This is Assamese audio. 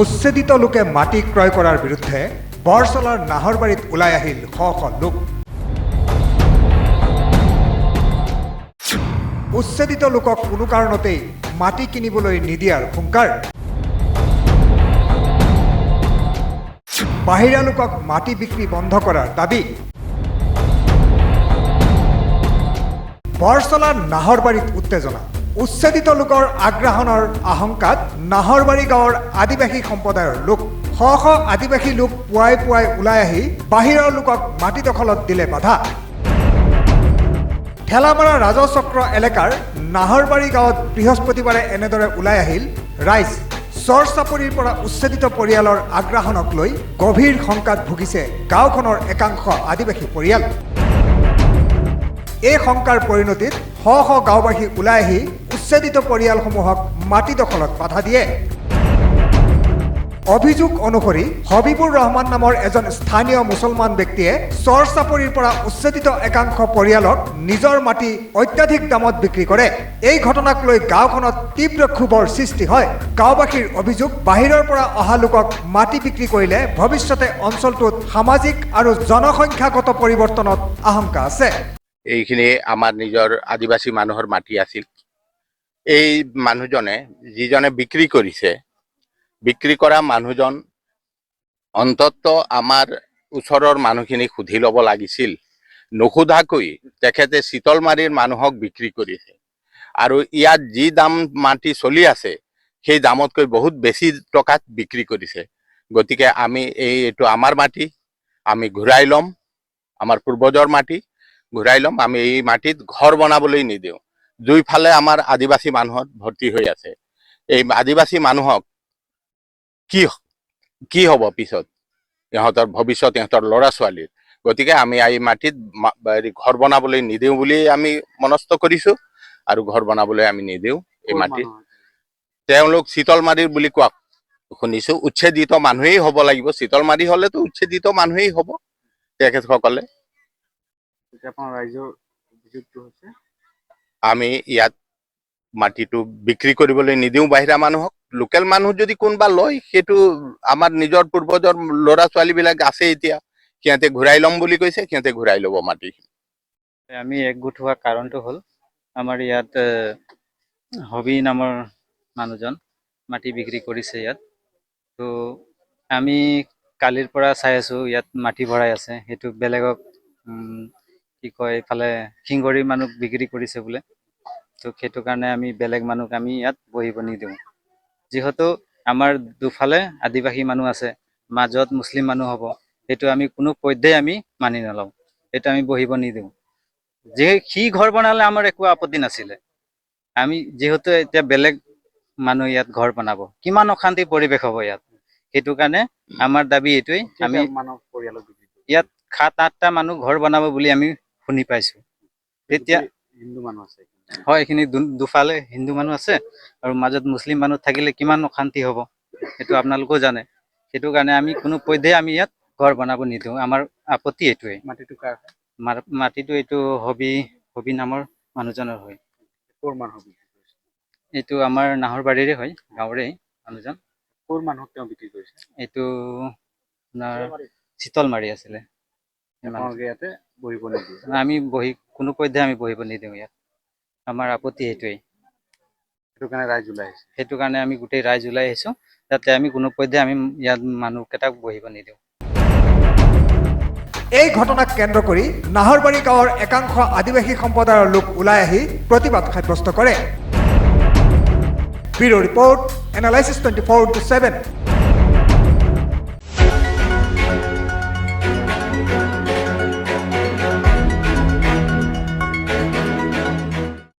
উচ্ছেদিত লোকে মাটি ক্ৰয় কৰাৰ বিৰুদ্ধে বৰচলাৰ নাহৰবাৰীত ওলাই আহিল শ শ লোক। উচ্ছেদিত লোকক কোনো কাৰণতেই মাটি কিনিবলৈ নিদিয়াৰ হুংকাৰ। বাহিৰা লোকক মাটি বিক্ৰী বন্ধ কৰাৰ দাবী। বৰচলাৰ নাহৰবাৰীত উত্তেজনা। উচ্ছেদিত লোকৰ আগ্ৰাসনৰ আশংকাত নাহৰবাৰী গাঁৱৰ আদিবাসী সম্প্ৰদায়ৰ লোক শ শ আদিবাসী লোক পুৱাই পুৱাই ওলাই আহি বাহিৰৰ লোকক মাটি দখলত দিলে বাধা। ঠেলামাৰা ৰাজচক্ৰ এলেকাৰ নাহৰবাৰী গাঁৱত বৃহস্পতিবাৰে এনেদৰে ওলাই আহিল ৰাইজ। চৰ চাপৰিৰ পৰা উচ্ছেদিত পৰিয়ালৰ আগ্ৰাসনক লৈ গভীৰ শংকাত ভুগিছে গাঁওখনৰ একাংশ আদিবাসী পৰিয়াল। এই শংকাৰ পৰিণতিত শ শ গাঁওবাসী ওলাই আহি উচ্ছেদিত পৰিয়ালসমূহক মাটি দখলত বাধা দিয়ে। অভিযোগ অনুসৰি হবিবুৰ ৰহমান নামৰ এজন স্থানীয় মুছলমান ব্যক্তিয়ে চৰ চাপৰিৰ পৰা উচ্ছেদিত একাংশ পৰিয়ালক নিজৰ মাটি অত্যাধিক দামত বিক্ৰী কৰে। এই ঘটনাক লৈ গাঁওখনত তীব্ৰ ক্ষোভৰ সৃষ্টি হয়। গাঁওবাসীৰ অভিযোগ, বাহিৰৰ পৰা অহা লোকক মাটি বিক্ৰী কৰিলে ভৱিষ্যতে অঞ্চলটোত সামাজিক আৰু জনসংখ্যাগত পৰিৱৰ্তনত আশংকা আছে। এইখিনি আমাৰ নিজৰ আদিবাসী মানুহৰ মাটি আছিল। এই মানুহজনে যিজনে বিক্ৰী কৰিছে, বিক্ৰী কৰা মানুহজন অন্তত আমাৰ ওচৰৰ মানুহখিনিক সুধি ল'ব লাগিছিল। নুসুধাকৈ তেখেতে চিতলমাৰীৰ মানুহক বিক্ৰী কৰিছে আৰু ইয়াত যি দাম মাটি চলি আছে সেই দামতকৈ বহুত বেছি টকাত বিক্ৰী কৰিছে। গতিকে আমি এইটো আমাৰ মাটি, আমি ঘূৰাই ল'ম, আমাৰ পূৰ্বজৰ মাটি ঘূৰাই ল'ম। আমি এই মাটিত ঘৰ বনাবলৈ নিদিওঁ। দুইফালে আমাৰ আদিবাসী মানুহত ভৰ্তি হৈ আছে। এই আদিবাসী মানুহক কি হ'ব পিছত, ইহঁতৰ ভৱিষ্যত, ইহঁতৰ ল'ৰা ছোৱালীৰ। গতিকে আমি এই মাটিত ঘৰ বনাবলৈ নিদিওঁ বুলি আমি মনস্থ কৰিছো আৰু ঘৰ বনাবলৈ আমি নিদিওঁ এই মাটিত। তেওঁলোক চিতলমাৰীৰ বুলি কোৱা শুনিছো। উচ্ছেদিত মানুহেই হ'ব লাগিব। চিতলমাৰী হলেতো উচ্ছেদিত মানুহেই হ'ব তেখেতসকলে। আমি ইয়াত মাটিটো বিক্ৰী কৰিবলৈ নিদিওঁ বাহিৰা মানুহক। লোকেল মানুহ যদি কোনোবা লয়, সেইটো আমাৰ নিজৰ পূৰ্বজৰ ল'ৰা ছোৱালীবিলাক আছে, এতিয়া সিহঁতে ঘূৰাই ল'ম বুলি কৈছে, সিহঁতে ঘূৰাই ল'ব মাটি। আমি একগোট হোৱা কাৰণটো হ'ল, আমাৰ ইয়াত হবি নামৰ মানুহজন মাটি বিক্ৰী কৰিছে ইয়াত। তো আমি কালিৰ পৰা চাই আছো ইয়াত মাটি ভৰাই আছে। সেইটো বেলেগক কি কয়, এইফালে শিংগৰি মানুহ বিক্ৰী কৰিছে বোলে। তো সেইটো কাৰণে আমি বেলেগ মানুহক আমি ইয়াত বহিব নিদিওঁ। যিহেতু আমাৰ দুফালে আদিবাসী মানুহ আছে, মাজত মুছলিম মানুহ হ'ব, সেইটো আমি কোনো পধ্যেই আমি মানি নলওঁ। সেইটো আমি বহিব নিদিওঁ। সি ঘৰ বনালে আমাৰ একো আপত্তি নাছিলে। আমি যিহেতু এতিয়া বেলেগ মানুহ ইয়াত ঘৰ বনাব, কিমান অশান্তি পৰিৱেশ হ'ব ইয়াত। সেইটো কাৰণে আমাৰ দাবী এইটোৱেই, আমি ইয়াত 7-8টা মানুহ ঘৰ বনাব বুলি আমি শুনি পাইছো। তেতিয়া হিন্দু মানুহ আছে, হয়, এইখিনি দুফালে হিন্দু মানুহ আছে আৰু মাজত মুছলিম মানুহ থাকিলে কিমান অশান্তি হ'ব সেইটো আপোনালোকেও জানে। সেইটো কাৰণে আমি কোনো পধ্যেই আমি ইয়াত ঘৰ বনাব নিদিওঁ। আমাৰ আপত্তি এইটোৱেই। মাটিটো এইটো হবি নামৰ মানুহজনৰ হয়। এইটো আমাৰ নাহৰবাৰীৰে হয়, গাঁৱৰে মানুহজন। ক'ৰ মানুহক তেওঁ বিক্ৰী কৰিছে? এইটো আপোনাৰ চিতলমাৰী আছিলে। আমি কোনো পধ্যে আমি বহিব নিদিওঁ ইয়াত। আমাৰ আপত্তি সেইটোৱেই। সেইটো কাৰণে আমি গোটেই ৰাইজ ওলাই আহিছো, যাতে আমি কোনো পধ্যে আমি ইয়াত মানুহকেইটাক বহিব নিদিওঁ। এই ঘটনাক কেন্দ্ৰ কৰি নাহৰবাৰী গাঁৱৰ একাংশ আদিবাসী সম্প্ৰদায়ৰ লোক ওলাই আহি প্ৰতিবাদ সাব্যস্ত কৰে। Bureau' report, analysis 24/7।